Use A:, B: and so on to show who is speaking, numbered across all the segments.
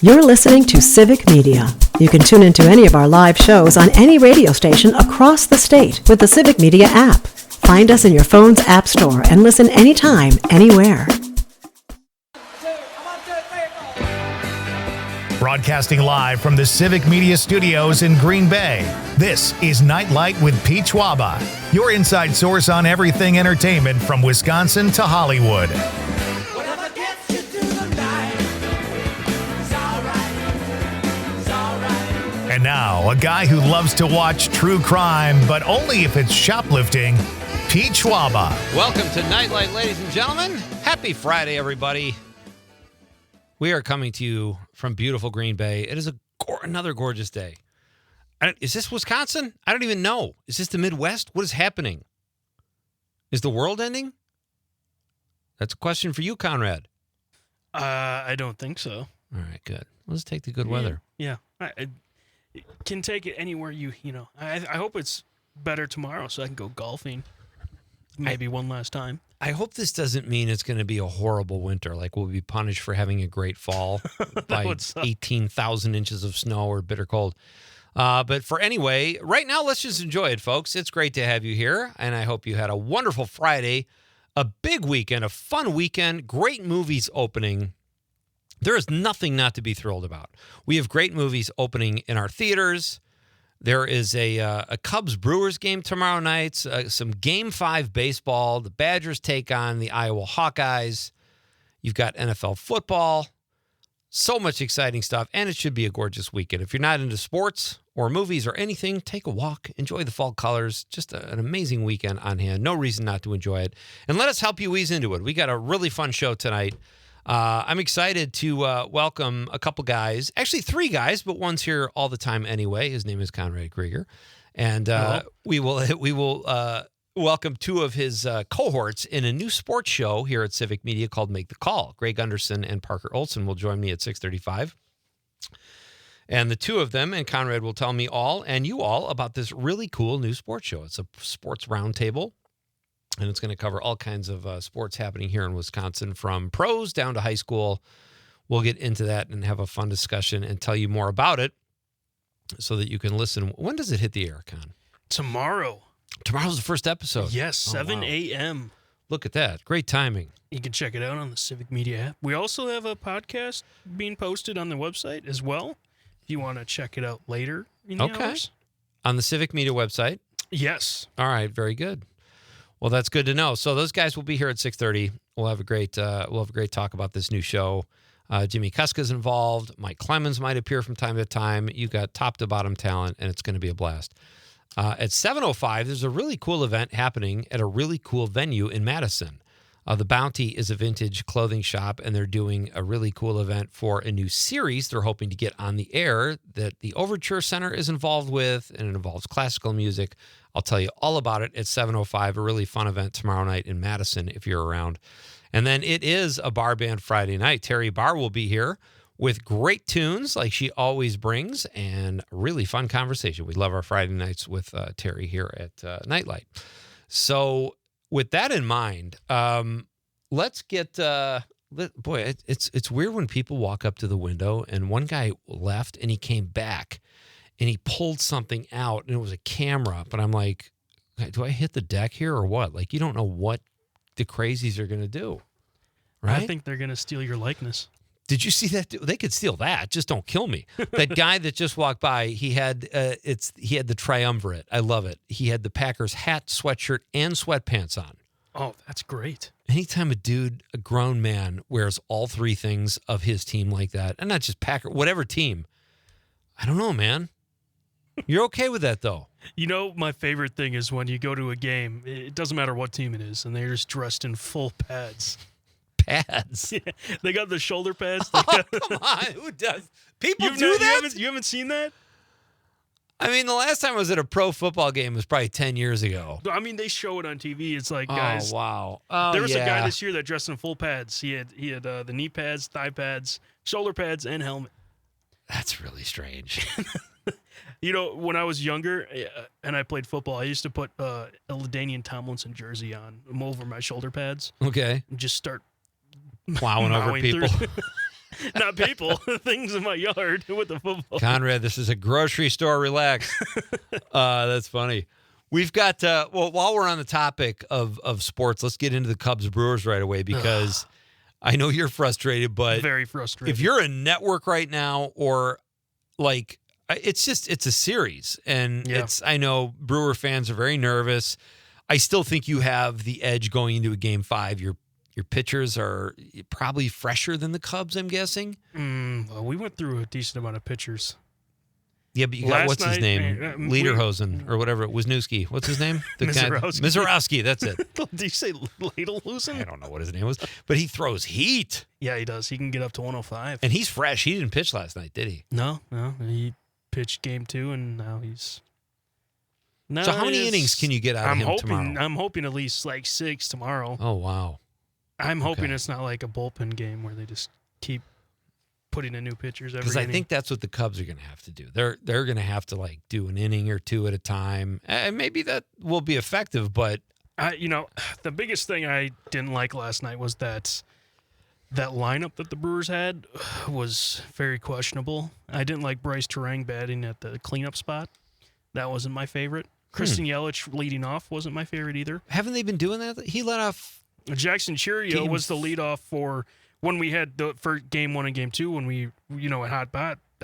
A: You're listening to Civic Media. You can tune into any of our live shows on any radio station across the state with the Civic Media app. Find us in your phone's app store and listen anytime, anywhere.
B: Broadcasting live from the Civic Media studios in Green Bay, this is Nite Lite with Pete Schwaba, your inside source on everything entertainment from Wisconsin to Hollywood. And now, a guy who loves to watch true crime, but only if it's shoplifting, Pete Schwaba.
C: Welcome to Nite Lite, ladies and gentlemen. Happy Friday, everybody. We are coming to you from beautiful Green Bay. It is another gorgeous day. Is this Wisconsin? I don't even know. Is this the Midwest? What is happening? Is the world ending? That's a question for you, Conrad.
D: I don't think so.
C: All right, good. Let's take the good weather.
D: Yeah. I can take it anywhere you know. I hope it's better tomorrow so I can go golfing. Maybe one last time.
C: I hope this doesn't mean it's going to be a horrible winter. Like we'll be punished for having a great fall by 18,000 inches of snow or bitter cold. But for anyway, right now, let's just enjoy it, folks. It's great to have you here. And I hope you had a wonderful Friday, a big weekend, a fun weekend, great movies opening. There is nothing not to be thrilled about. We have great movies opening in our theaters. There is a Cubs-Brewers game tomorrow night, some Game 5 baseball. The Badgers take on the Iowa Hawkeyes. You've got NFL football. So much exciting stuff, and it should be a gorgeous weekend. If you're not into sports or movies or anything, take a walk. Enjoy the fall colors. Just an amazing weekend on hand. No reason not to enjoy it. And let us help you ease into it. We got a really fun show tonight. I'm excited to welcome a couple guys, actually three guys, but one's here all the time anyway. His name is Konrad Krueger, and we will welcome two of his cohorts in a new sports show here at Civic Media called Make the Call. Gunderson and Parker Olson will join me at 6:35, and the two of them and Conrad will tell me all and you all about this really cool new sports show. It's a sports roundtable. And it's going to cover all kinds of sports happening here in Wisconsin, from pros down to high school. We'll get into that and have a fun discussion and tell you more about it so that you can listen. When does it hit the air, Con?
D: Tomorrow.
C: Tomorrow's the first episode.
D: Yes, 7 a.m.
C: Look at that. Great timing.
D: You can check it out on the Civic Media app. We also have a podcast being posted on the website as well, if you want to check it out later in the hours.
C: On the Civic Media website?
D: Yes.
C: All right, very good. Well, that's good to know. So those guys will be here at 6:30. We'll have a great talk about this new show. Jimmy Kuska's involved. Mike Clemens might appear from time to time. You've got top to bottom talent, and it's going to be a blast. At 7:05, there's a really cool event happening at a really cool venue in Madison. The Bounty is a vintage clothing shop, and they're doing a really cool event for a new series they're hoping to get on the air that the Overture Center is involved with, and it involves classical music. I'll tell you all about it at 7:05, a really fun event tomorrow night in Madison if you're around. And then it is a bar band Friday night. Terry Barr will be here with great tunes like she always brings and really fun conversation. We love our Friday nights with Terry here at Nite Lite. So with that in mind, let's get boy, it's weird when people walk up to the window, and one guy left and he came back and he pulled something out and it was a camera, but I'm like, do I hit the deck here or what? Like, you don't know what the crazies are going to do, right?
D: I think they're going to steal your likeness.
C: Did you see that? They could steal that. Just don't kill me. That guy that just walked by, he had the triumvirate. I love it. He had the Packers hat, sweatshirt, and sweatpants on.
D: Oh, that's great.
C: Anytime a grown man wears all three things of his team like that, and not just Packer, whatever team, I don't know, man. You're okay with that, though.
D: You know, my favorite thing is when you go to a game, it doesn't matter what team it is, and they're just dressed in full pads.
C: Pads?
D: Yeah, they got the shoulder pads.
C: Oh, come on. Who does? People do that?
D: You haven't seen that?
C: I mean, the last time I was at a pro football game was probably 10 years ago.
D: I mean, they show it on TV. It's like, guys.
C: Oh, wow. Oh,
D: there was a guy this year that dressed in full pads. He had the knee pads, thigh pads, shoulder pads, and helmet.
C: That's really strange.
D: You know, when I was younger and I played football, I used to put a LaDainian Tomlinson jersey on over my shoulder pads.
C: Okay.
D: And just start
C: plowing over people.
D: Not people. Things in my yard with the football.
C: Conrad, this is a grocery store. Relax. That's funny. We've got, while we're on the topic of sports, let's get into the Cubs Brewers right away because I know you're frustrated, but
D: very frustrated.
C: If you're a network right now or like, it's a series and I know Brewer fans are very nervous. I still think you have the edge going into a game 5. Your pitchers are probably fresher than the Cubs, I'm guessing.
D: Well, we went through a decent amount of pitchers.
C: Yeah, but you got, what's his name? Lederhosen or whatever. Wisniewski. What's his name? Mizorowski, that's it.
D: Did you say Lederhosen?
C: I don't know what his name was, but he throws heat.
D: Yeah, he does. He can get up to 105.
C: And he's fresh. He didn't pitch last night, did he?
D: No. He pitched game 2, and now he's... No,
C: so how many innings can you get out of him tomorrow?
D: I'm hoping at least like 6 tomorrow.
C: Oh, wow.
D: I'm hoping it's not like a bullpen game where they just keep putting in new pitchers every inning.
C: Because I think that's what the Cubs are going to have to do. They're going to have to like do an inning or 2 at a time. And maybe that will be effective, but
D: the biggest thing I didn't like last night was that lineup that the Brewers had was very questionable. I didn't like Bryce Terang batting at the cleanup spot. That wasn't my favorite. Kristen Yelich leading off wasn't my favorite either.
C: Haven't they been doing that? He let off.
D: Jackson Churio was the leadoff for when we had for game 1 and game 2 when we at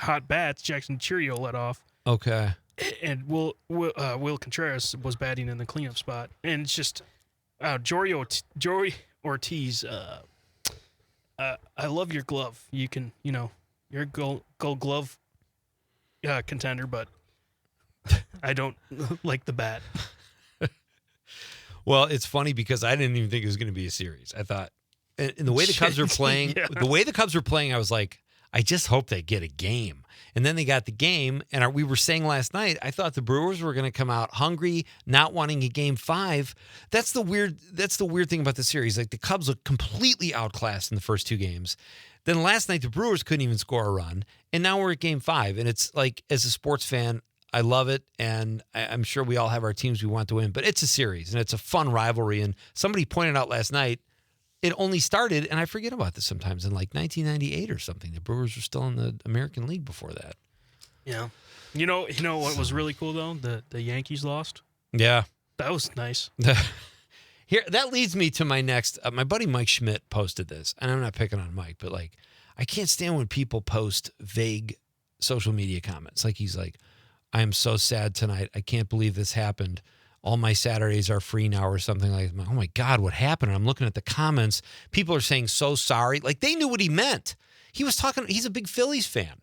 D: hot bats. Jackson Churio led off.
C: Okay.
D: And Will Contreras was batting in the cleanup spot, and it's just Jory Ortiz. I love your glove. You can you're a gold glove contender, but I don't like the bat.
C: Well, it's funny because I didn't even think it was going to be a series. I thought, and the way the Cubs were playing, I was like, I just hope they get a game. And then they got the game, and we were saying last night, I thought the Brewers were going to come out hungry, not wanting a game 5. That's the weird thing about the series. Like the Cubs look completely outclassed in the first 2 games. Then last night the Brewers couldn't even score a run, and now we're at game 5. And it's like, as a sports fan, I love it, and I'm sure we all have our teams we want to win, but it's a series, and it's a fun rivalry. And somebody pointed out last night, it only started, and I forget about this sometimes, in like 1998 or something. The Brewers were still in the American League before that.
D: Yeah. You know what was really cool, though? The Yankees lost.
C: Yeah.
D: That was nice.
C: Here, that leads me to my next, my buddy Mike Schmidt posted this, and I'm not picking on Mike, but like, I can't stand when people post vague social media comments. Like he's like, I am so sad tonight. I can't believe this happened. All my Saturdays are free now or something like that. Oh my God, what happened? And I'm looking at the comments. People are saying so sorry. Like they knew what he meant. He's a big Phillies fan.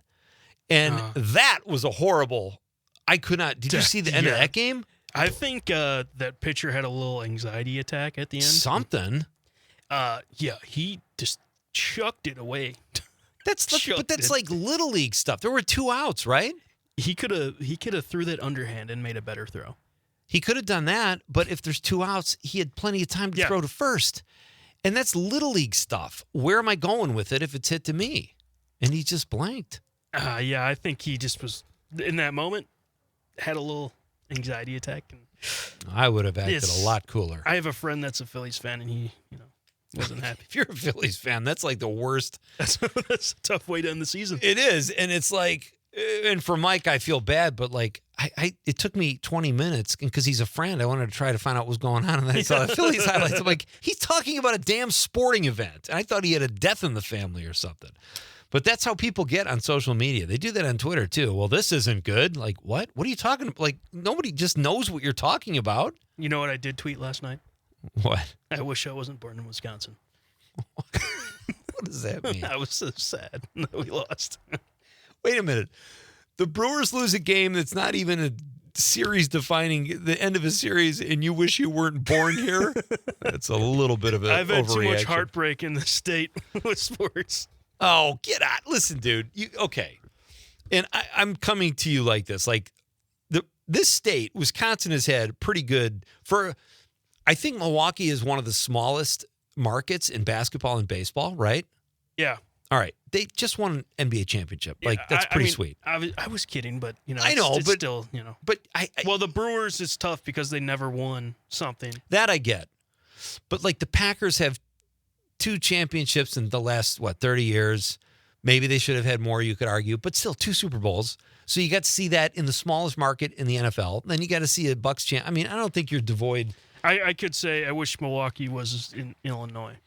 C: And that was a horrible, did you see the end of that game?
D: I think that pitcher had a little anxiety attack at the end.
C: Something.
D: He just chucked it away.
C: That's like little league stuff. There were 2 outs, right?
D: He could have threw that underhand and made a better throw.
C: He could have done that, but if there's 2 outs, he had plenty of time to throw to first. And that's little league stuff. Where am I going with it if it's hit to me? And he just blanked.
D: I think he just was, in that moment, had a little anxiety attack. And
C: I would have acted a lot cooler.
D: I have a friend that's a Phillies fan, and he, wasn't happy.
C: If you're a Phillies fan, that's like the worst.
D: That's a tough way to end the season.
C: It is, and it's like, and for Mike, I feel bad, but like, it took me 20 minutes because he's a friend. I wanted to try to find out what was going on, and then I saw the Phillies highlights. I'm like, he's talking about a damn sporting event. And I thought he had a death in the family or something. But that's how people get on social media. They do that on Twitter too. Well, this isn't good. Like, what? What are you talking about? Like, nobody just knows what you're talking about.
D: You know what I did tweet last night?
C: What?
D: I wish I wasn't born in Wisconsin.
C: What does that mean?
D: I was so sad that we lost.
C: Wait a minute. The Brewers lose a game that's not even a series defining, the end of a series, and you wish you weren't born here? That's a little bit of an overreaction.
D: I've had too much heartbreak in the state with sports.
C: Oh, get out. Listen, dude. Okay. And I'm coming to you like this. Like, this state, Wisconsin has had pretty good I think Milwaukee is one of the smallest markets in basketball and baseball, right?
D: Yeah.
C: All right. They just won an NBA championship. Like, that's pretty sweet.
D: I was kidding, but,
C: I know,
D: it's
C: but
D: still,
C: But
D: well, the Brewers is tough because they never won something.
C: That I get. But, like, the Packers have 2 championships in the last, 30 years. Maybe they should have had more, you could argue, but still 2 Super Bowls. So you got to see that in the smallest market in the NFL. Then you got to see a Bucs champ. I mean, I don't think you're devoid.
D: I could say I wish Milwaukee was in Illinois.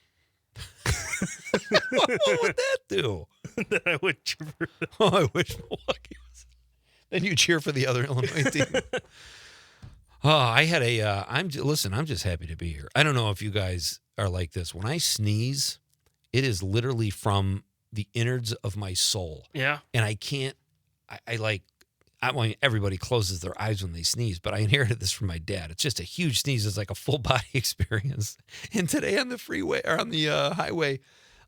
C: What would that do?
D: That I would cheer for them.
C: Oh, I wish Milwaukee was. Then you cheer for the other Illinois team. Oh, I had listen, I'm just happy to be here. I don't know if you guys are like this. When I sneeze, it is literally from the innards of my soul.
D: Yeah.
C: And I can't, I mean, everybody closes their eyes when they sneeze, but I inherited this from my dad. It's just a huge sneeze. It's like a full body experience. And today on the freeway or on the highway,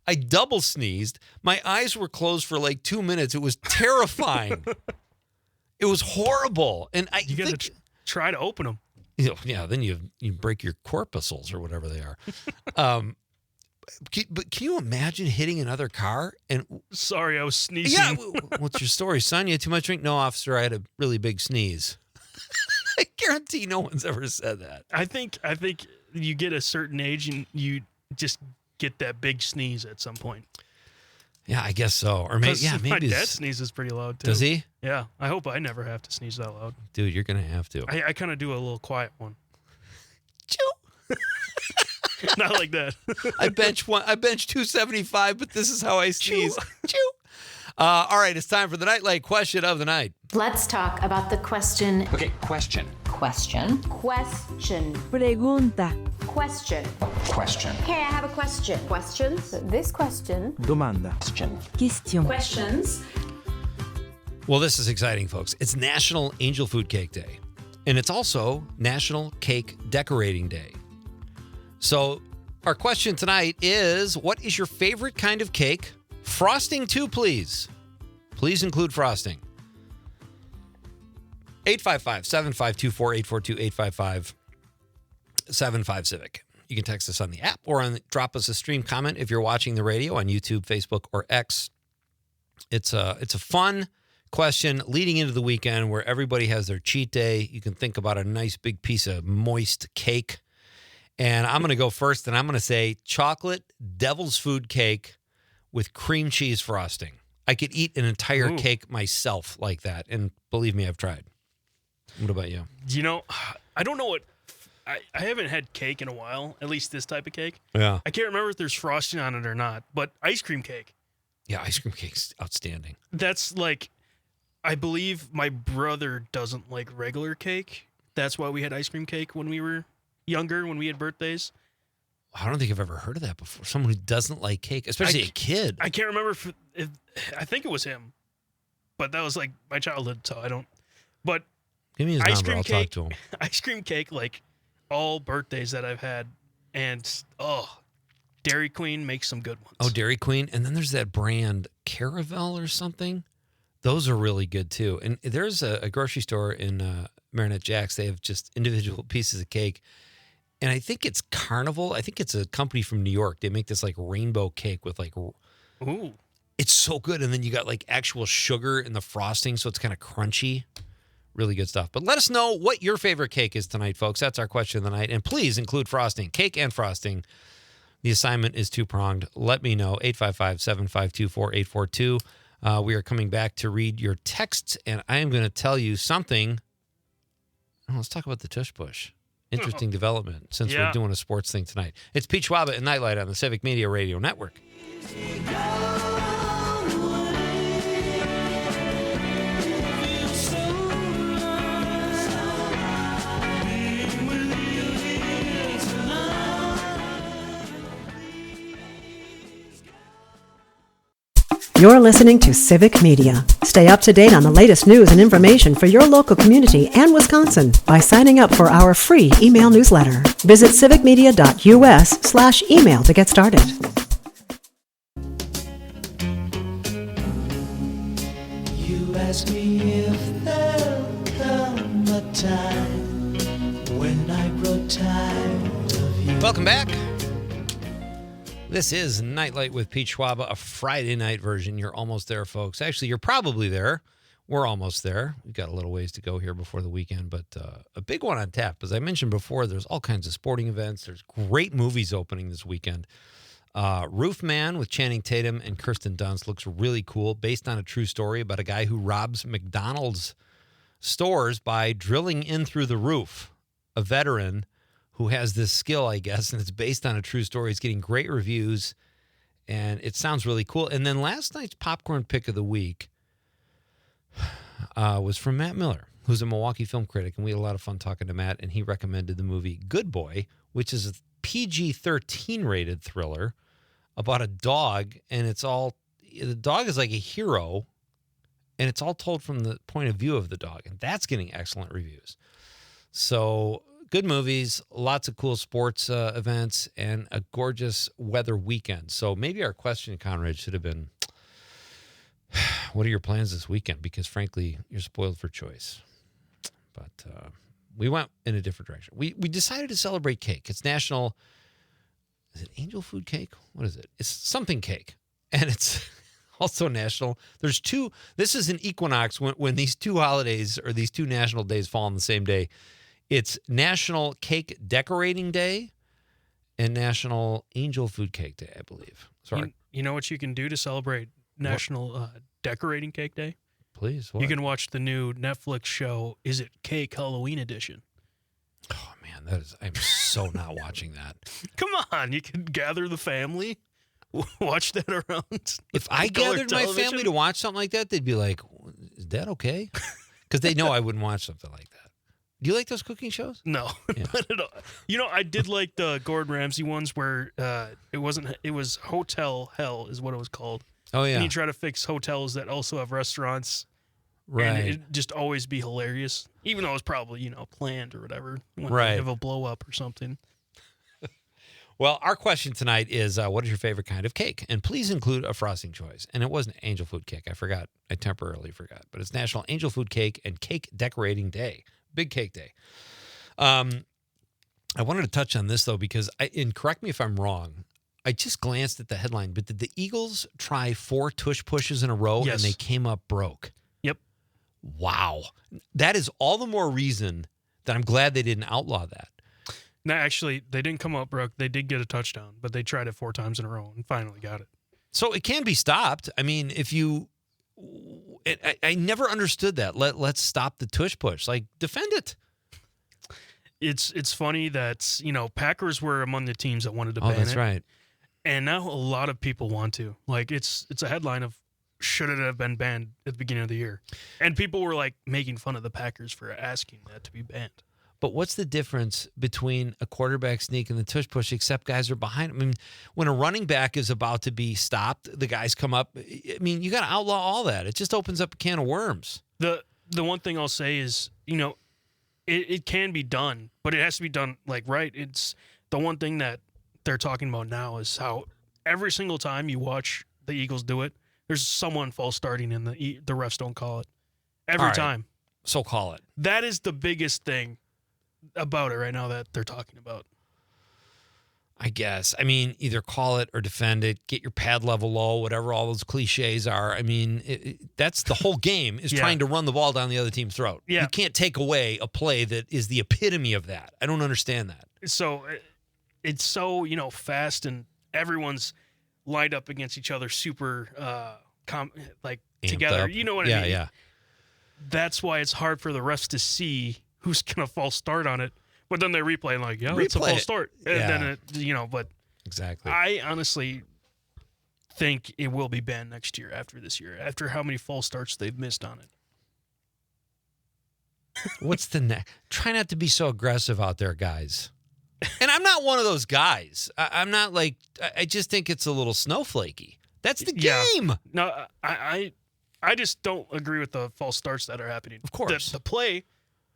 C: I double sneezed. My eyes were closed for like 2 minutes. It was terrifying. It was horrible. And
D: You got to try to open them.
C: Yeah, then you break your corpuscles or whatever they are. But can you imagine hitting another car? And
D: sorry, I was sneezing.
C: Yeah, what's your story, son? You had too much drink? No, officer, I had a really big sneeze. I guarantee no one's ever said that.
D: I think you get a certain age and you just get that big sneeze at some point.
C: Yeah, I guess so. Or maybe, maybe
D: my dad sneezes pretty loud too.
C: Does he?
D: Yeah, I hope I never have to sneeze that loud.
C: Dude, you're gonna have to.
D: I kind of do a little quiet one.
C: Chew.
D: Not like that.
C: I bench 275, but this is how I sneeze. Chew. All right, it's time for the Nite Lite question of the night.
E: Let's talk about the question.
F: Okay, question.
E: Question.
G: Pregunta.
F: Question.
E: Hey, I have a question. Questions?
G: This question.
F: Domanda.
G: Question.
E: Questions.
C: Well, this is exciting, folks. It's National Angel Food Cake Day, and it's also National Cake Decorating Day. So our question tonight is, what is your favorite kind of cake? Frosting too, please. Please include frosting. 855-752-4842, 855-75-CIVIC. You can text us on the app or drop us a stream comment if you're watching the radio on YouTube, Facebook, or X. It's a fun question leading into the weekend where everybody has their cheat day. You can think about a nice big piece of moist cake. And I'm going to go first, and I'm going to say chocolate devil's food cake with cream cheese frosting. I could eat an entire cake myself like that, and believe me, I've tried. What about you?
D: You know, I don't know what... I haven't had cake in a while, at least this type of cake.
C: Yeah.
D: I can't remember if there's frosting on it or not, but ice cream cake.
C: Yeah, ice cream cake's outstanding.
D: That's like... I believe my brother doesn't like regular cake. That's why we had ice cream cake when we were younger, when we had birthdays.
C: I don't think I've ever heard of that before. Someone who doesn't like cake, especially a kid.
D: I can't remember if I think it was him, but that was like my childhood, so I don't. But
C: give me his number. I'll talk to him.
D: Ice cream cake, like all birthdays that I've had, and Dairy Queen makes some good ones.
C: Oh, Dairy Queen, and then there's that brand Caravel or something. Those are really good too. And there's a grocery store in Marinette Jack's. They have just individual pieces of cake. And I think it's Carnival. I think it's a company from New York. They make this like rainbow cake with like,
D: ooh,
C: it's so good. And then you got like actual sugar in the frosting, so it's kind of crunchy. Really good stuff. But let us know what your favorite cake is tonight, folks. That's our question of the night. And please include frosting, cake and frosting. The assignment is two-pronged. Let me know, 855-752-4842. We are coming back to read your texts, and I am going to tell you something. Oh, let's talk about the tush push. Interesting development since we're doing a sports thing tonight. It's Pete Schwaba and Nite Lite on the Civic Media Radio Network.
A: You're listening to Civic Media. Stay up to date on the latest news and information for your local community and Wisconsin by signing up for our free email newsletter. Visit civicmedia.us/email to get started.
H: You ask me if there'll come a time when I grow tired of you.
C: Welcome back. This is Nite Lite with Pete Schwaba, a Friday night version. You're almost there, folks. Actually, you're probably there. We're almost there. We've got a little ways to go here before the weekend, but a big one on tap. As I mentioned before, there's all kinds of sporting events. There's great movies opening this weekend. Roof Man with Channing Tatum and Kirsten Dunst looks really cool, based on a true story about a guy who robs McDonald's stores by drilling in through the roof. A veteran who has this skill, I guess, and it's based on a true story. It's getting great reviews, and it sounds really cool. And then last night's popcorn pick of the week was from Matt Miller, who's a Milwaukee film critic, and we had a lot of fun talking to Matt, and he recommended the movie Good Boy, which is a PG-13 rated thriller about a dog, and the dog is like a hero, and it's all told from the point of view of the dog, and that's getting excellent reviews. So good movies, lots of cool sports events, and a gorgeous weather weekend. So maybe our question, Conrad, should have been, what are your plans this weekend? Because frankly, you're spoiled for choice. But we went in a different direction. We decided to celebrate cake. It's National, is it Angel Food Cake? What is it? It's something cake. And it's also national. There's two, this is an equinox when these two holidays or these two national days fall on the same day. It's National Cake Decorating Day and National Angel Food Cake Day, I believe. Sorry.
D: You know what you can do to celebrate National Decorating Cake Day?
C: Please. What?
D: You can watch the new Netflix show, Is It Cake Halloween Edition?
C: Oh, man, I'm so not watching that.
D: Come on, you can gather the family, watch that around.
C: If I gathered my family to watch something like that, they'd be like, is that okay? Because they know I wouldn't watch something like that. Do you like those cooking shows?
D: No,
C: Yeah.
D: not at all. You know, I did like the Gordon Ramsay ones where it was Hotel Hell is what it was called.
C: Oh, yeah.
D: And you try to fix hotels that also have restaurants.
C: Right.
D: And it'd just always be hilarious, even though it's probably, planned or whatever. When
C: Right.
D: they have a blow up or something.
C: Well, our question tonight is, what is your favorite kind of cake? And please include a frosting choice. And it wasn't Angel Food Cake. I forgot. I temporarily forgot. But it's National Angel Food Cake and Cake Decorating Day. Big Cake Day. I wanted to touch on this, though, because, and correct me if I'm wrong, I just glanced at the headline, but did the Eagles try 4 tush pushes in a row
D: Yes.
C: and they came up broke?
D: Yep.
C: Wow. That is all the more reason that I'm glad they didn't outlaw that.
D: No, actually, they didn't come up broke. They did get a touchdown, but they tried it 4 times in a row and finally got it.
C: So it can be stopped. I mean, if you... I never understood that. Let's stop the tush push. Like, defend it.
D: It's funny that, Packers were among the teams that wanted to ban it.
C: Oh, that's right.
D: And now a lot of people want to. Like, it's a headline of, should it have been banned at the beginning of the year? And people were, like, making fun of the Packers for asking that to be banned.
C: But what's the difference between a quarterback sneak and the tush push, except guys are behind him? I mean, when a running back is about to be stopped, the guys come up. I mean, you got to outlaw all that. It just opens up a can of worms.
D: The one thing I'll say is, it can be done, but it has to be done, like, right. It's the one thing that they're talking about now is how every single time you watch the Eagles do it, there's someone false starting and the refs don't call it. Every
C: All right.
D: time.
C: So call it.
D: That is the biggest thing about it right now that they're talking about.
C: I guess. I mean, either call it or defend it, get your pad level low, whatever all those cliches are. I mean, that's the whole game is
D: Yeah.
C: trying to run the ball down the other team's throat.
D: Yeah.
C: You can't take away a play that is the epitome of that. I don't understand that.
D: So it's so, fast and everyone's lined up against each other super,
C: Amped
D: together.
C: up.
D: You know what I
C: Yeah,
D: mean?
C: yeah.
D: That's why it's hard for the refs to see who's going to false start on it. But then they replay and like, it's a
C: Replay
D: false
C: it.
D: start. And
C: Yeah.
D: then but
C: Exactly.
D: I honestly think it will be banned next year after this year, after how many false starts they've missed on it.
C: What's the next? Try not to be so aggressive out there, guys. And I'm not one of those guys. I'm not like, I just think it's a little snowflakey. That's the
D: Yeah.
C: game.
D: No, I just don't agree with the false starts that are happening.
C: Of course.
D: The play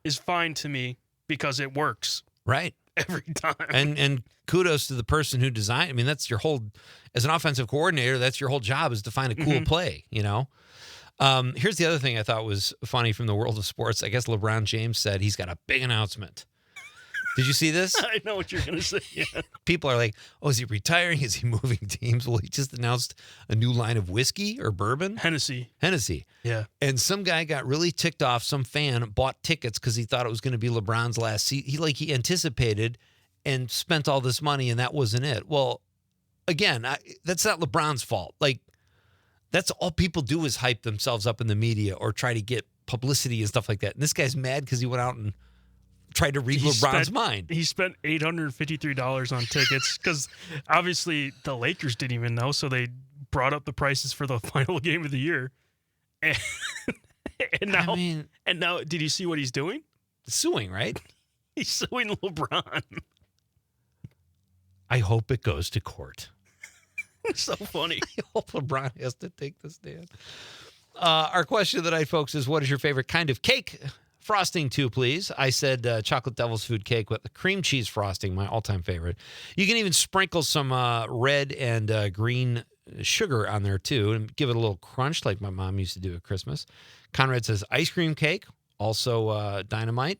D: is fine to me because it works
C: Right.
D: every time.
C: And kudos to the person who designed. I mean, that's your whole, as an offensive coordinator, that's your whole job is to find a cool play, Here's the other thing I thought was funny from the world of sports. I guess LeBron James said he's got a big announcement. Did you see this?
D: I know what you're going to say. Yeah.
C: People are like, oh, is he retiring? Is he moving teams? Well, he just announced a new line of whiskey or bourbon.
D: Hennessy.
C: Yeah. And some guy got really ticked off. Some fan bought tickets because he thought it was going to be LeBron's last season. He anticipated and spent all this money, and that wasn't it. Well, again, that's not LeBron's fault. Like, that's all people do is hype themselves up in the media or try to get publicity and stuff like that. And this guy's mad because he went out and tried to read LeBron's mind.
D: He spent $853 on tickets because obviously the Lakers didn't even know, so they brought up the prices for the final game of the year. And now, did you see what he's doing?
C: Suing, right?
D: He's suing LeBron.
C: I hope it goes to court.
D: It's so funny.
C: I hope LeBron has to take the stand. Our question of the night, folks, is what is your favorite kind of cake? Frosting, too, please. I said chocolate devil's food cake with the cream cheese frosting, my all-time favorite. You can even sprinkle some red and green sugar on there, too, and give it a little crunch like my mom used to do at Christmas. Conrad says ice cream cake, also dynamite.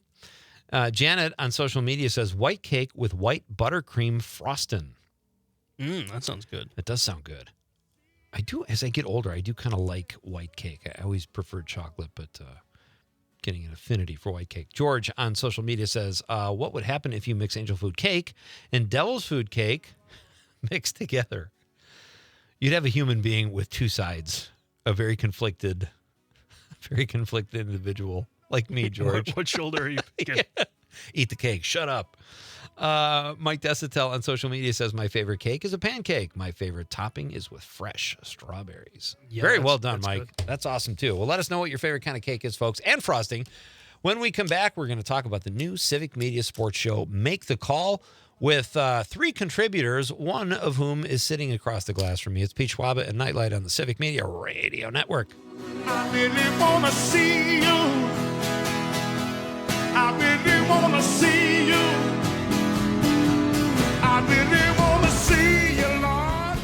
C: Janet on social media says white cake with white buttercream frosting.
D: That sounds good.
C: It does sound good. I do, as I get older, I do kind of like white cake. I always preferred chocolate, but getting an affinity for white cake. George on social media says, what would happen if you mix angel food cake and devil's food cake mixed together? You'd have a human being with two sides, a very conflicted individual like me, George.
D: What shoulder are you picking?
C: Yeah. Eat the cake. Shut up. Mike Desitel on social media says, my favorite cake is a pancake. My favorite topping is with fresh strawberries.
D: Yeah,
C: very well done, Mike.
D: Good.
C: That's awesome, too. Well, let us know what your favorite kind of cake is, folks, and frosting. When we come back, we're going to talk about the new Civic Media sports show, Make the Call, with three contributors, one of whom is sitting across the glass from me. It's Pete Schwaba and Nite Lite on the Civic Media Radio Network.
H: I really want to see you. I really want to see you. I really want to see you, Lord.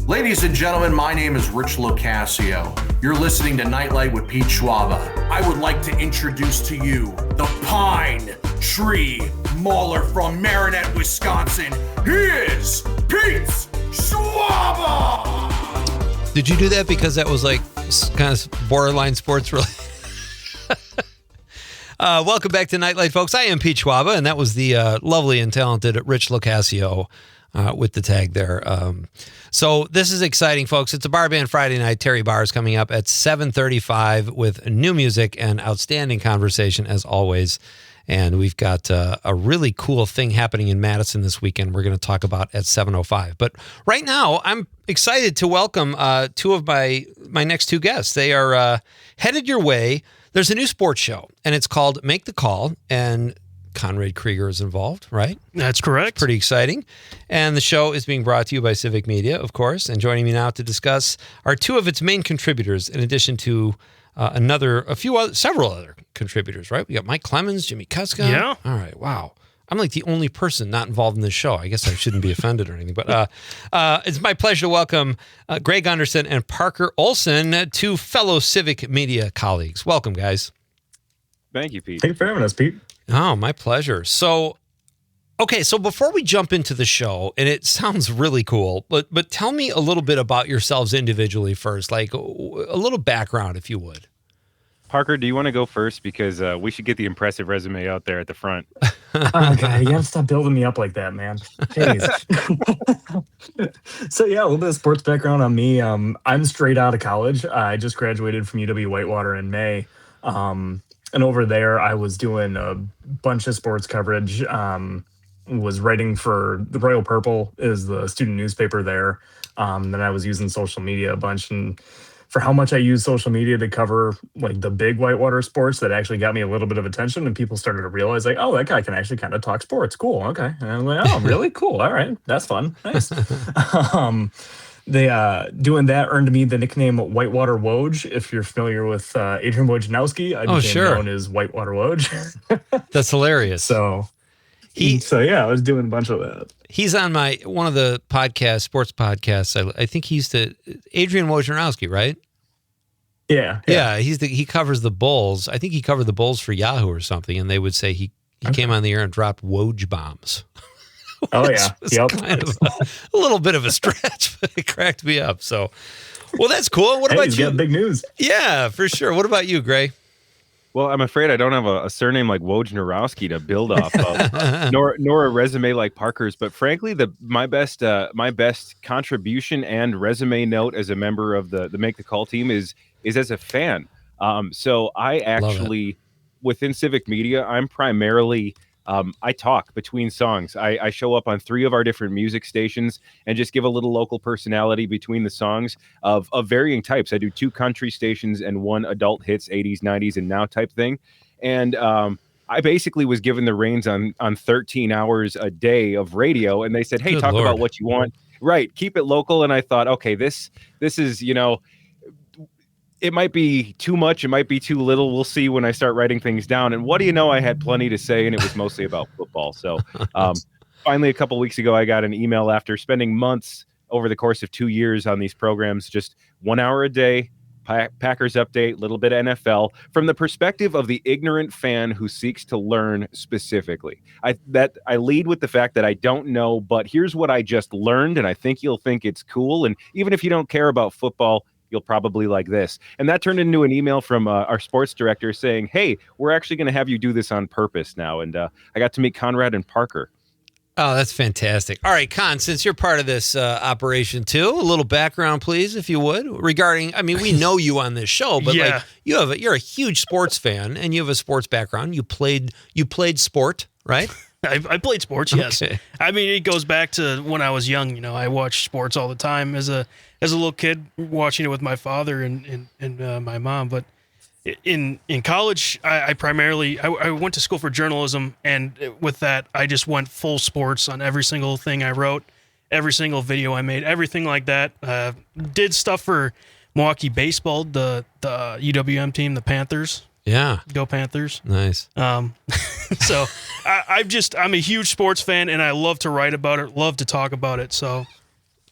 F: Ladies and gentlemen, my name is Rich Locascio. You're listening to Nite Lite with Pete Schwaba. I would like to introduce to you the Pine Tree Mauler from Marinette, Wisconsin. He is Pete Schwaba.
C: Did you do that because that was like kind of borderline sports related? Welcome back to Nite Lite, folks. I am Pete Schwaba, and that was the lovely and talented Rich Locascio with the tag there. So this is exciting, folks. It's a bar band Friday night. Terry Bar is coming up at 7:35 with new music and outstanding conversation, as always. And we've got a really cool thing happening in Madison this weekend we're going to talk about at 7:05. But right now, I'm excited to welcome two of my next two guests. They are headed your way. There's a new sports show, and it's called Make the Call, and Konrad Krueger is involved, right?
D: That's correct.
C: It's pretty exciting. And the show is being brought to you by Civic Media, of course. And joining me now to discuss are two of its main contributors, in addition to several other contributors, right? We got Mike Clemens, Jimmy Kuska.
D: Yeah.
C: All right. Wow. I'm like the only person not involved in this show. I guess I shouldn't be offended or anything, but it's my pleasure to welcome Greg Gunderson and Parker Olson, two fellow Civic Media colleagues. Welcome, guys.
I: Thank you, Pete.
J: Thank you for having us, Pete.
C: Oh, my pleasure. So, okay, so before we jump into the show, and it sounds really cool, but tell me a little bit about yourselves individually first, like a little background, if you would.
I: Parker, do you want to go first? Because we should get the impressive resume out there at the front.
J: Oh, God, you gotta stop building me up like that, man. Jeez. So, yeah, a little bit of sports background on me. I'm straight out of college. I just graduated from UW-Whitewater in May. And over there, I was doing a bunch of sports coverage. Was writing for the Royal Purple, is the student newspaper there. Then I was using social media a bunch, and for how much I use social media to cover like the big Whitewater sports, that actually got me a little bit of attention, and people started to realize like, oh, that guy can actually kind of talk sports. Cool. Okay. And I'm like, oh, really? Cool. All right. That's fun. Nice. They doing that earned me the nickname Whitewater Woj. If you're familiar with Adrian Wojnarowski, I became known as Whitewater Woj.
C: That's hilarious.
J: So yeah, I was doing a bunch of that.
C: He's on one of the sports podcasts. I think he's Adrian Wojnarowski, right?
J: Yeah.
C: He covers the Bulls. I think he covered the Bulls for Yahoo or something, and they would say he came on the air and dropped Woj bombs.
J: Oh yeah, yep.
C: Kind of a little bit of a stretch, but it cracked me up. So, well, that's cool. What about
J: he's
C: you?
J: got big news.
C: Yeah, for sure. What about you, Gray?
I: Well, I'm afraid I don't have a surname like Wojnarowski to build off of, nor a resume like Parker's. But frankly, my best contribution and resume note as a member of the Make the Call team is as a fan. So I actually, within Civic Media, I'm primarily I talk between songs. I show up on 3 of our different music stations and just give a little local personality between the songs of varying types. I do 2 country stations and 1 adult hits, 80s, 90s, and now type thing. And I basically was given the reins on 13 hours a day of radio, and they said, "Hey, talk about what you want." Right, keep it local. And I thought, okay, this is, it might be too much, it might be too little. We'll see when I start writing things down. And what do you know? I had plenty to say, and it was mostly about football. So finally, a couple weeks ago, I got an email after spending months over the course of 2 years on these programs, just 1 hour a day, Packers update, little bit of NFL, from the perspective of the ignorant fan who seeks to learn specifically. I lead with the fact that I don't know, but here's what I just learned, and I think you'll think it's cool. And even if you don't care about football, you'll probably like this. And that turned into an email from our sports director saying, "Hey, we're actually going to have you do this on purpose now." And I got to meet Conrad and Parker.
C: Oh, that's fantastic. All right, Con, since you're part of this operation too, a little background, please, if you would, regarding, I mean, we know you on this show, but like you're a huge sports fan and you have a sports background. You played sport, right?
D: I played sports, yes. Okay. I mean, it goes back to when I was young. I watched sports all the time as a little kid, watching it with my father and my mom. But in college, I primarily went to school for journalism, and with that, I just went full sports on every single thing I wrote, every single video I made, everything like that. Did stuff for Milwaukee baseball, the UWM team, the Panthers.
C: Yeah.
D: Go Panthers.
C: Nice.
D: So I'm a huge sports fan, and I love to write about it, love to talk about it. So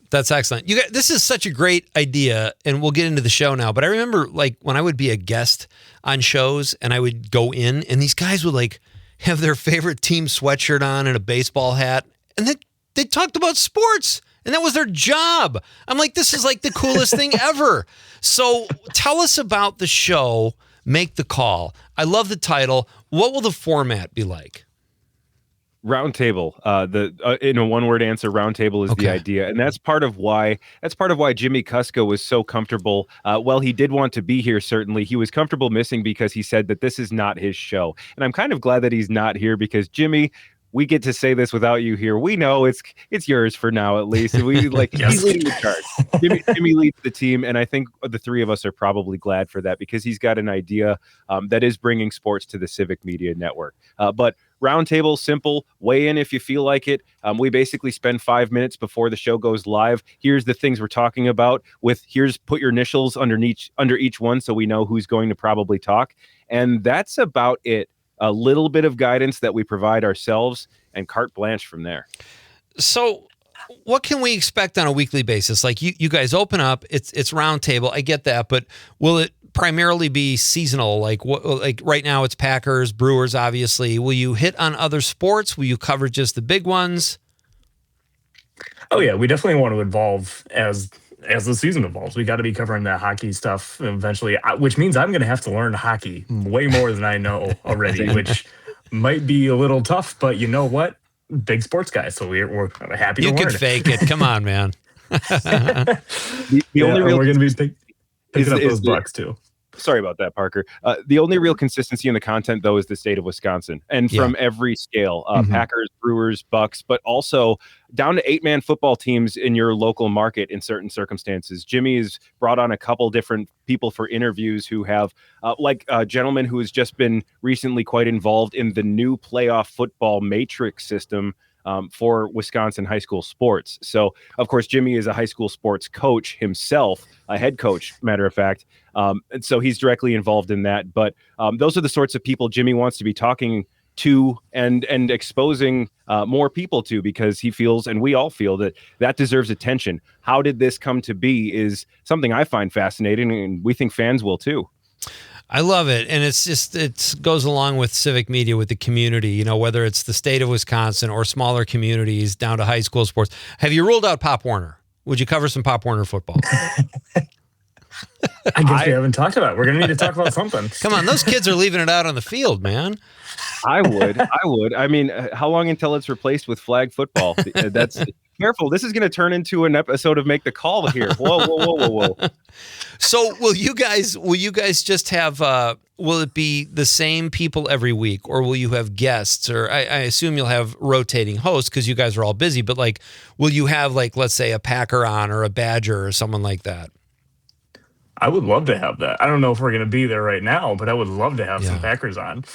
C: that's excellent. You guys, this is such a great idea, and we'll get into the show now. But I remember like when I would be a guest on shows and I would go in and these guys would like have their favorite team sweatshirt on and a baseball hat. And then they talked about sports and that was their job. I'm like, this is like the coolest thing ever. So tell us about the show, Make the Call. I love the title. What will the format be like?
I: Roundtable. In a one-word answer, roundtable is the idea, and that's part of why Jimmy Kusko was so comfortable. Well, he did want to be here. Certainly, he was comfortable missing because he said that this is not his show, and I'm kind of glad that he's not here because Jimmy, we get to say this without you here. We know it's yours for now, at least. We like he's leading the charge. Jimmy leads the team, and I think the 3 of us are probably glad for that because he's got an idea that is bringing sports to the Civic Media Network. But roundtable, simple, weigh in if you feel like it. We basically spend 5 minutes before the show goes live. Here's the things we're talking about. Put your initials under each one so we know who's going to probably talk, and that's about it. A little bit of guidance that we provide ourselves and carte blanche from there.
C: So what can we expect on a weekly basis? Like you guys open up, it's roundtable. I get that, but will it primarily be seasonal? Like right now it's Packers, Brewers, obviously. Will you hit on other sports? Will you cover just the big ones?
J: Oh yeah, we definitely want to evolve as the season evolves. We got to be covering that hockey stuff eventually, which means I'm going to have to learn hockey way more than I know already, which might be a little tough, but you know what? Big sports guys, so we're happy to learn.
C: You can fake it. Come on, man.
J: the only real we're going to be picking up those bucks too.
I: Sorry about that, Parker. The only real consistency in the content, though, is the state of Wisconsin, and from every scale, Packers, Brewers, Bucks, but also down to 8-man football teams in your local market in certain circumstances. Jimmy has brought on a couple different people for interviews who have, like a gentleman who has just been recently quite involved in the new playoff football matrix system for Wisconsin high school sports. So, of course, Jimmy is a high school sports coach himself, a head coach, matter of fact. And so he's directly involved in that. But those are the sorts of people Jimmy wants to be talking to and exposing more people to, because he feels, and we all feel, that deserves attention. How did this come to be is something I find fascinating, and we think fans will too.
C: I love it. And it goes along with Civic Media, with the community, whether it's the state of Wisconsin or smaller communities down to high school sports. Have you ruled out Pop Warner? Would you cover some Pop Warner football?
J: I guess we haven't talked about it. We're going to need to talk about something.
C: Come on, those kids are leaving it out on the field, man.
I: I would. I mean, how long until it's replaced with flag football? That's careful. This is going to turn into an episode of Make the Call here. Whoa.
C: So will you guys just have, will it be the same people every week, or will you have guests? Or I assume you'll have rotating hosts because you guys are all busy, but like, will you have like, let's say a Packer on or a Badger or someone like that?
J: I would love to have that. I don't know if we're going to be there right now, but I would love to have some Packers on.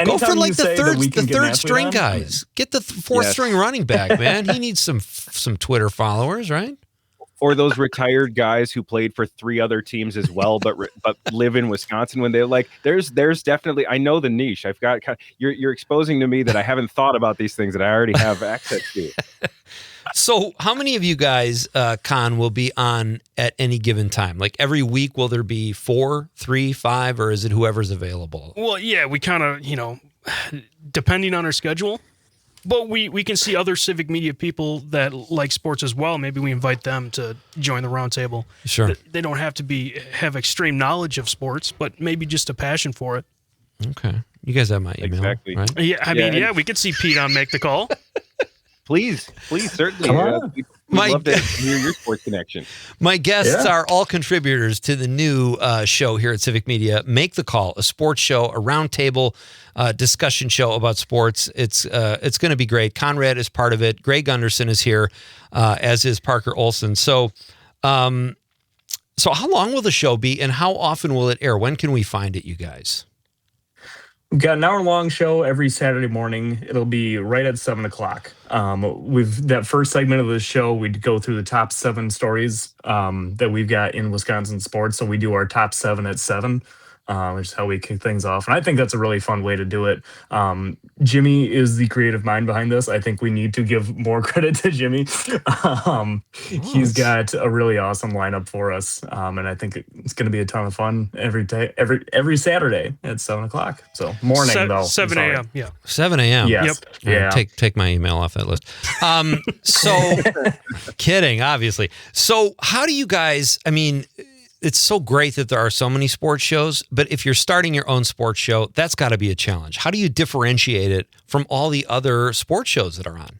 C: Go for like the third string
J: on,
C: guys. Get the fourth string running back, man. He needs some Twitter followers, right?
I: Or those retired guys who played for 3 other teams as well, but live in Wisconsin. When they're like, there's definitely, I know the niche. I've got, you're exposing to me that I haven't thought about these things that I already have access to.
C: So how many of you guys, Con, will be on at any given time? Like every week, will there be 4, 3, 5, or is it whoever's available?
D: Well, yeah, we kind of, depending on our schedule, but we can see other Civic Media people that like sports as well. Maybe we invite them to join the roundtable.
C: Sure.
D: They don't have to have extreme knowledge of sports, but maybe just a passion for it.
C: Okay. You guys have my email,
I: exactly.
C: right?
D: Yeah, I mean, we could see Pete on Make the Call.
I: Please, certainly. We'd love to hear your sports connection.
C: My guests are all contributors to the new show here at Civic Media, Make the Call, a sports show, a roundtable discussion show about sports. It's going to be great. Conrad is part of it. Greg Gunderson is here, as is Parker Olson. So how long will the show be, and how often will it air? When can we find it, you guys?
J: We've got an hour-long show every Saturday morning. It'll be right at 7 o'clock. With that first segment of the show, we'd go through the top 7 stories that we've got in Wisconsin sports. So we do our top 7 at 7, which is how we kick things off. And I think that's a really fun way to do it. Jimmy is the creative mind behind this. I think we need to give more credit to Jimmy. He's got a really awesome lineup for us. And I think it's going to be a ton of fun every day, every Saturday at 7 o'clock. So morning though.
D: 7 a.m. Yeah.
C: 7 a.m.
J: Yes.
D: Yep.
J: Yeah.
C: Take my email off that list. So kidding, obviously. So how do you guys, I mean, it's so great that there are so many sports shows, but if you're starting your own sports show, that's got to be a challenge. How do you differentiate it from all the other sports shows that are on?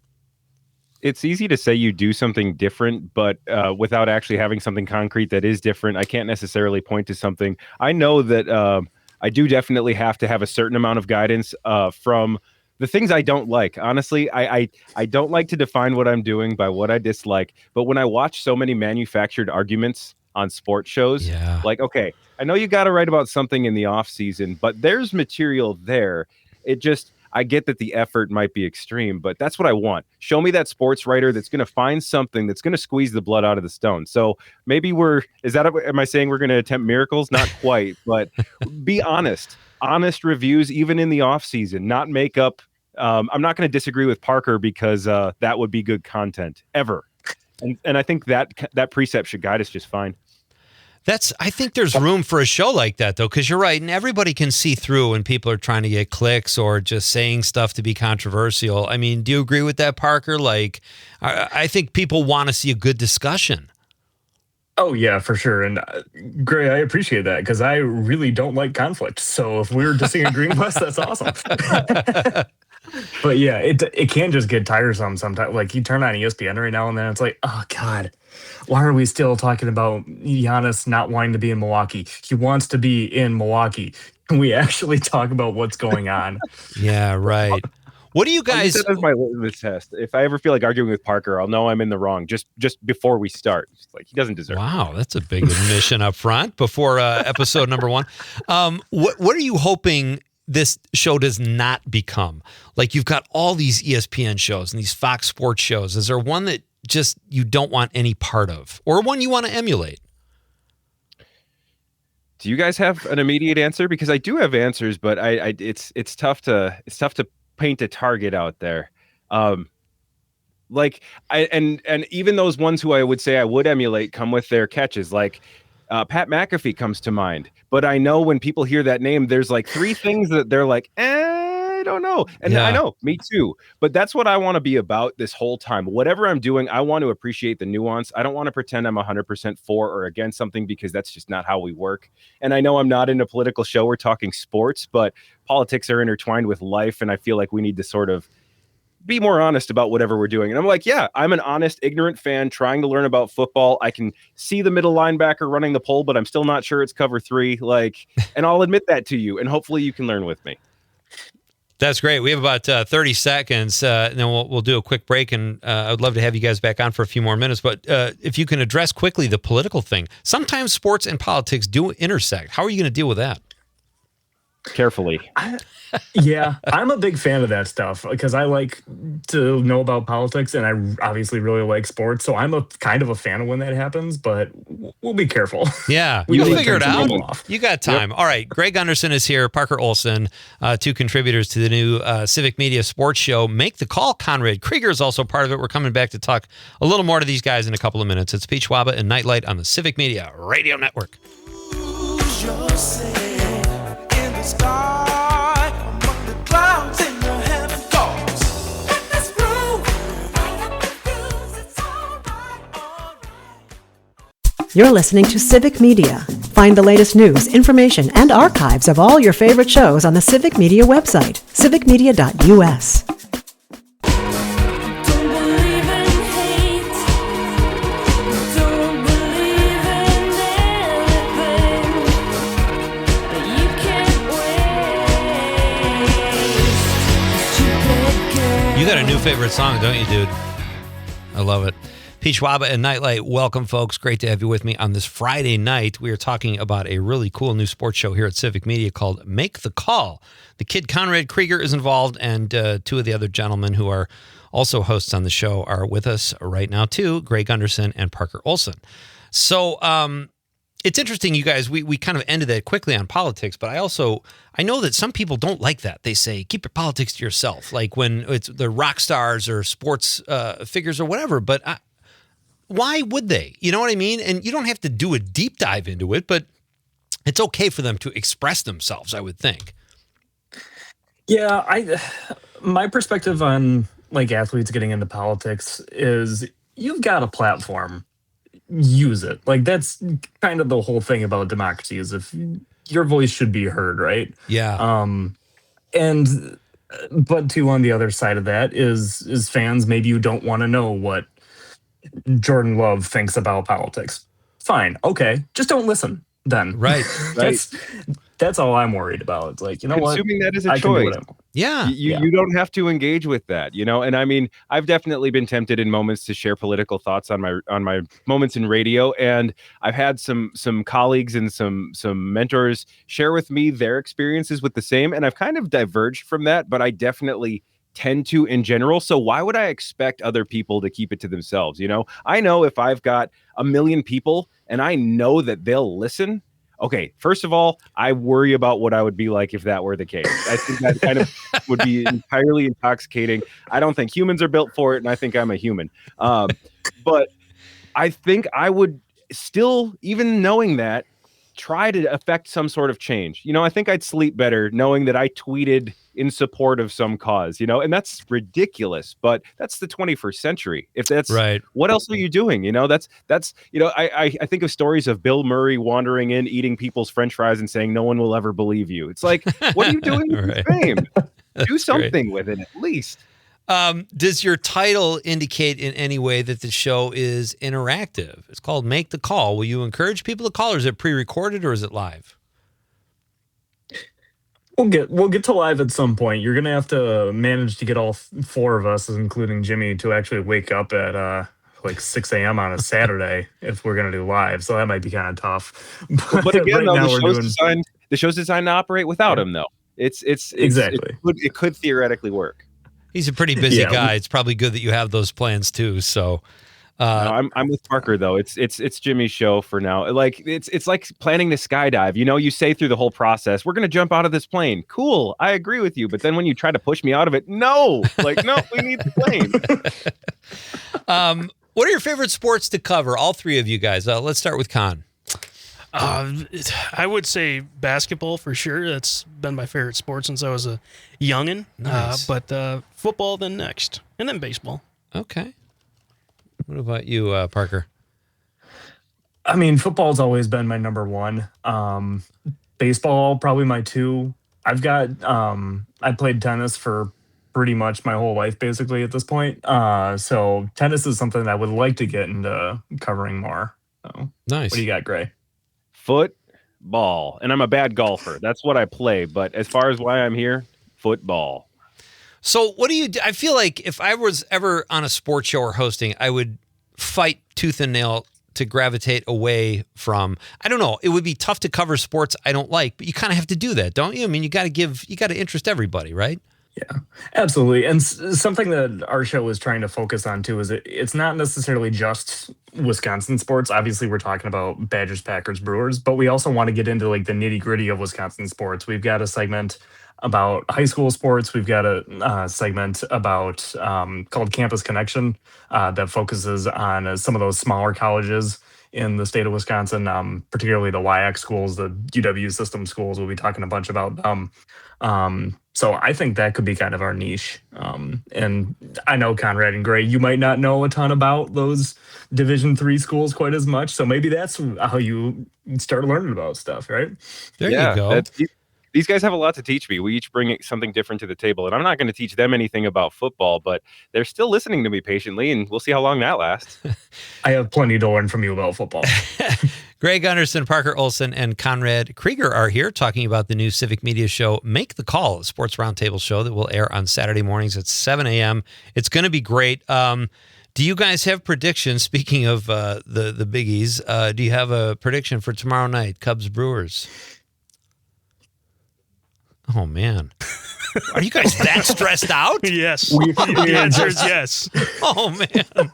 I: It's easy to say you do something different, but without actually having something concrete that is different, I can't necessarily point to something. I know that I do definitely have to have a certain amount of guidance from the things I don't like. Honestly, I don't like to define what I'm doing by what I dislike, but when I watch so many manufactured arguments on sports shows, like, okay, I know you got to write about something in the off season, but there's material there. I get that the effort might be extreme, but that's what I want. Show me that sports writer that's going to find something that's going to squeeze the blood out of the stone. So maybe am I saying we're going to attempt miracles? Not quite, but be honest reviews, even in the off season, not make up. I'm not going to disagree with Parker because that would be good content ever. And I think that precept should guide us just fine.
C: I think there's room for a show like that, though, because you're right, and everybody can see through when people are trying to get clicks or just saying stuff to be controversial. I mean, do you agree with that, Parker? Like, I think people want to see a good discussion.
J: Oh, yeah, for sure. And Gray, I appreciate that because I really don't like conflict. So if we're disagreeing with us, that's awesome. But yeah, it can just get tiresome sometimes. Like you turn on ESPN right now and then it's like, oh God, why are we still talking about Giannis not wanting to be in Milwaukee? He wants to be in Milwaukee. Can we actually talk about what's going on?
C: Yeah, right. What do you guys?
I: That's my litmus test. If I ever feel like arguing with Parker, I'll know I'm in the wrong just before we start. Like he doesn't deserve.
C: Wow, that's a big admission up front before episode number 1. What are you hoping this show does not become? Like you've got all these ESPN shows and these Fox Sports shows. Is there one that just you don't want any part of, or one you want to emulate?
I: Do you guys have an immediate answer? Because I do have answers, but it's tough to paint a target out there. And even those ones who I would say I would emulate come with their catches. Like Pat McAfee comes to mind, but I know when people hear that name, there's like 3 things that they're like, I don't know. And I know, me too. But that's what I want to be about this whole time. Whatever I'm doing, I want to appreciate the nuance. I don't want to pretend I'm 100% for or against something, because that's just not how we work. And I know I'm not in a political show. We're talking sports, but politics are intertwined with life. And I feel like we need to sort of be more honest about whatever we're doing. And I'm like, yeah, I'm an honest, ignorant fan trying to learn about football. I can see the middle linebacker running the pole, but I'm still not sure it's cover 3. And I'll admit that to you. And hopefully you can learn with me.
C: That's great. We have about 30 seconds, and then we'll do a quick break. And I would love to have you guys back on for a few more minutes. But if you can address quickly the political thing, sometimes sports and politics do intersect. How are you going to deal with that?
I: Carefully.
J: Yeah, I'm a big fan of that stuff because I like to know about politics, and I obviously really like sports. So I'm a kind of a fan of when that happens, but we'll be careful.
C: Yeah,
J: You'll
C: figure it out. You got time. Yep. All right, Greg Gunderson is here, Parker Olson, 2 contributors to the new Civic Media sports show, Make the Call. Konrad Krueger is also part of it. We're coming back to talk a little more to these guys in a couple of minutes. It's Pete Schwaba and Nite Lite on the Civic Media Radio Network.
A: You're listening to Civic Media. Find the latest news, information, and archives of all your favorite shows on the Civic Media website, civicmedia.us.
C: You got a new favorite song, don't you, dude? I love it. Pete Schwaba and Nite Lite, welcome, folks. Great to have you with me on this Friday night. We are talking about a really cool new sports show here at Civic Media called Make the Call. The kid Konrad Krueger is involved, and 2 of the other gentlemen who are also hosts on the show are with us right now, too, Greg Gunderson and Parker Olson. So it's interesting, you guys. We kind of ended that quickly on politics, but I know that some people don't like that. They say, keep your politics to yourself, like when it's the rock stars or sports figures or whatever, but why would they? You know what I mean? And you don't have to do a deep dive into it, but it's okay for them to express themselves, I would think.
J: Yeah, my perspective on like athletes getting into politics is you've got a platform, use it. Like that's kind of the whole thing about democracy is if your voice should be heard, right?
C: Yeah.
J: But too, on the other side of that is fans, maybe you don't want to know what Jordan Love thinks about politics. Fine. Okay. Just don't listen then.
C: Right.
J: That's all I'm worried about. It's like, you know what?
I: Consuming that is a choice.
C: Yeah.
I: You don't have to engage with that, you know? And I mean, I've definitely been tempted in moments to share political thoughts on my moments in radio. And I've had some colleagues and some mentors share with me their experiences with the same. And I've kind of diverged from that, but I definitely tend to in general. So why would I expect other people to keep it to themselves? You know, I know if I've got 1 million people and I know that they'll listen. Okay, first of all, I worry about what I would be like if that were the case. I think that kind of would be entirely intoxicating. I don't think humans are built for it, and I think I'm a human. But I think I would still, even knowing that, try to affect some sort of change. You know, I think I'd sleep better knowing that I tweeted in support of some cause, you know, and that's ridiculous, but that's the 21st century. If that's
C: right,
I: what else are you doing? You know, that's, you know, I think of stories of Bill Murray wandering in, eating people's French fries and saying, no one will ever believe you. It's like, what are you doing with your fame? Do something with it at least.
C: Does your title indicate in any way that the show is interactive? It's called Make the Call. Will you encourage people to call, or is it pre-recorded, or is it live?
J: We'll get to live at some point. You're gonna have to manage to get all 4 of us, including Jimmy, to actually wake up at like 6 a.m. on a Saturday if we're gonna do live. So that might be kind of tough.
I: But again, though, the show's designed to operate without him, though. It's
J: exactly.
I: It could theoretically work.
C: He's a pretty busy guy. It's probably good that you have those plans too. So,
I: no, I'm with Parker though. It's Jimmy's show for now. Like it's like planning the skydive. You know, you say through the whole process, we're gonna jump out of this plane. Cool, I agree with you. But then when you try to push me out of it, no, we need the plane.
C: What are your favorite sports to cover? All 3 of you guys. Let's start with Con.
D: I would say basketball for sure. That's been my favorite sport since I was a youngin'.
C: Nice.
D: But football then next, and then baseball.
C: Okay. What about you, Parker?
J: I mean, football's always been my number one. Baseball, probably my two. I've got, I played tennis for pretty much my whole life, basically, at this point. So tennis is something that I would like to get into covering more. So,
C: Nice.
J: what do you got, Gray?
I: Football. And I'm a bad golfer. That's what I play. But as far as why I'm here, football.
C: So what do you do? I feel like if I was ever on a sports show or hosting, I would fight tooth and nail to gravitate away from, I don't know, it would be tough to cover sports I don't like, but you kind of have to do that, don't you? I mean, you got to interest everybody, right?
J: Yeah, absolutely. And something that our show is trying to focus on too is it's not necessarily just Wisconsin sports. Obviously, we're talking about Badgers, Packers, Brewers, but we also want to get into like the nitty gritty of Wisconsin sports. We've got a segment about high school sports. We've got a segment about called Campus Connection that focuses on some of those smaller colleges in the state of Wisconsin, particularly the WIAC schools, the UW system schools. We'll be talking a bunch about them. So I think that could be kind of our niche. And I know Conrad and Gray, you might not know a ton about those Division III schools quite as much. So maybe that's how you start learning about stuff, right?
C: There you go.
I: These guys have a lot to teach me. We each bring something different to the table, and I'm not going to teach them anything about football, but they're still listening to me patiently, and we'll see how long that lasts.
J: I have plenty to learn from you about football.
C: Greg Gunderson, Parker Olson, and Konrad Krueger are here talking about the new Civic Media show, Make the Call, a sports roundtable show that will air on Saturday mornings at 7 a.m. It's going to be great. Do you guys have predictions? Speaking of the biggies, do you have a prediction for tomorrow night, Cubs Brewers? Oh, man. Are you guys that stressed out?
D: Yes. The answer is yes.
C: Oh, man.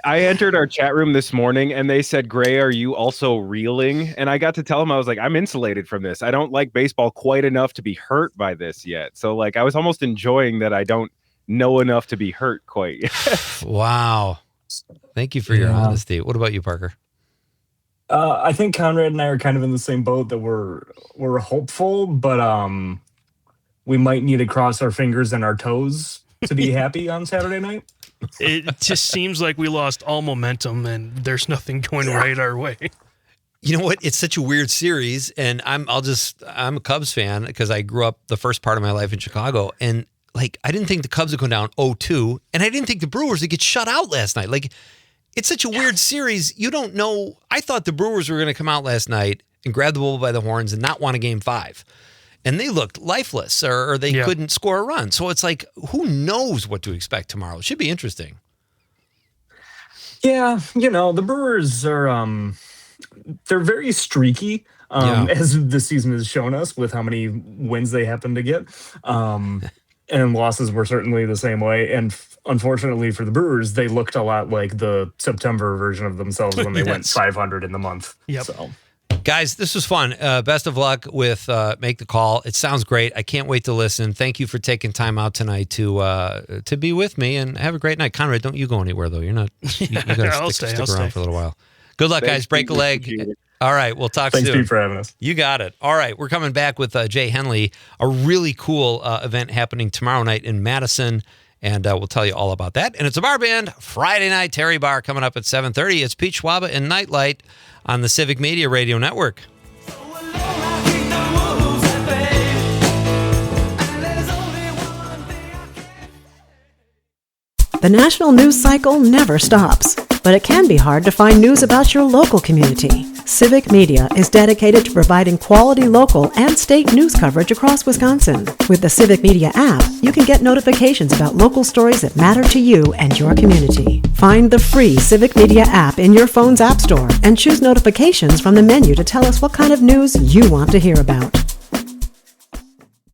I: I entered our chat room this morning and they said, Gray, are you also reeling? And I got to tell them, I was like, I'm insulated from this. I don't like baseball quite enough to be hurt by this yet. So like, I was almost enjoying that I don't know enough to be hurt quite yet.
C: Wow. Thank you for your honesty. What about you, Parker?
J: I think Conrad and I are kind of in the same boat that we're hopeful, but we might need to cross our fingers and our toes to be happy on Saturday night.
D: It just seems like we lost all momentum and there's nothing going right our way.
C: You know what? It's such a weird series, and I'm a Cubs fan because I grew up the first part of my life in Chicago, and like I didn't think the Cubs would go down 0-2, and I didn't think the Brewers would get shut out last night. Like, it's such a weird series. You don't know. I thought the Brewers were going to come out last night and grab the bull by the horns and not want a Game 5. And they looked lifeless or they couldn't score a run. So it's like, who knows what to expect tomorrow? It should be interesting.
J: Yeah, the Brewers are they're very streaky, as the season has shown us with how many wins they happen to get. And losses were certainly the same way. And unfortunately for the Brewers, they looked a lot like the September version of themselves when they went 500 in the month.
D: Yep.
J: So.
C: Guys, this was fun. Best of luck with Make the Call. It sounds great. I can't wait to listen. Thank you for taking time out tonight to be with me, and have a great night. Conrad, don't you go anywhere, though. You're not. You got to stick around for a little while. Good luck, guys. Break a leg. All right, we'll talk soon.
J: Thanks, Pete, for having us.
C: You got it. All right, we're coming back with Jay Henley, a really cool event happening tomorrow night in Madison, and we'll tell you all about that. And it's a bar band, Friday night, Terry Bar, coming up at 7:30. It's Pete Schwaba and Nite Lite on the Civic Media Radio Network.
A: The national news cycle never stops, but it can be hard to find news about your local community. Civic Media is dedicated to providing quality local and state news coverage across Wisconsin. With the Civic Media app, you can get notifications about local stories that matter to you and your community. Find the free Civic Media app in your phone's app store and choose notifications from the menu to tell us what kind of news you want to hear about.